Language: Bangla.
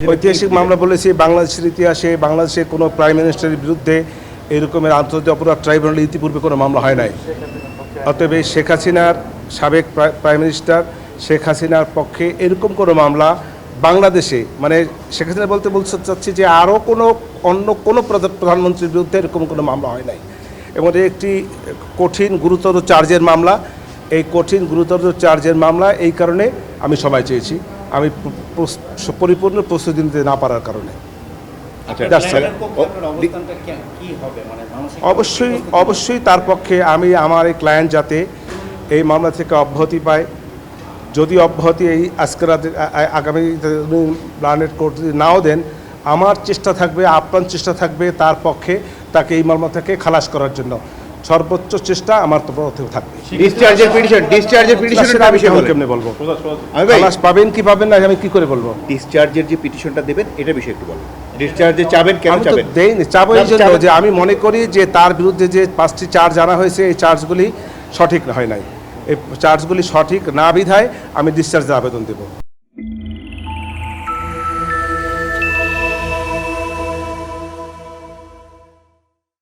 ঐতিহাসিক মামলা বলেছি, বাংলাদেশের ইতিহাসে বাংলাদেশের কোনো প্রাইম মিনিস্টারের বিরুদ্ধে এরকমের আন্তর্জাতিক অপরাধ ট্রাইব্যুনালে ইতিপূর্বে কোনো মামলা হয় নাই। অতএব শেখ হাসিনার সাবেক প্রাইম মিনিস্টার শেখ হাসিনার পক্ষে এরকম কোনো মামলা বাংলাদেশে, মানে শেখ হাসিনা বলতে চাচ্ছি যে আরও অন্য কোনো প্রধানমন্ত্রীর বিরুদ্ধে এরকম কোনো মামলা হয় নাই। এবং একটি কঠিন গুরুতর চার্জের মামলা। এই কঠিন গুরুতর চার্জের মামলা এই কারণে আমি সময় চেয়েছি, আমি পরিপূর্ণ প্রস্তুতি নিতে না পারার কারণে। অবশ্যই তার পক্ষে আমি আমার এই ক্লায়েন্ট যাতে এই মামলা থেকে অব্যাহতি পায়। যদি অব্যাহতি এই আজকের আগামী প্ল্যানেট কোর্ট যদি নাও দেন, আমার চেষ্টা থাকবে, আপ্রাণ চেষ্টা থাকবে তার পক্ষে তাকে এই মামলা থেকে খালাস করার জন্য সর্বোচ্চ চেষ্টা আমার তো থাকবে। ডিসচার্জের পিটিশনটা আমি কেমনে বলবো, খালাস পাবেন কি পাবেন না আমি কি করে বলবো? ডিসচার্জের যে পিটিশনটা দেবেন এটা বিষয়ে একটু বলুন। ডিসচার্জে চাবেন কেন চাবেন? দেইনি, চাবো এই জন্য যে আমি মনে করি যে তার বিরুদ্ধে যে 5টি চার্জ আনা হয়েছে এই চার্জগুলি সঠিক হয় নাই। এই চার্জগুলি সঠিক না বিধায় আমি ডিসচার্জের আবেদন দেব।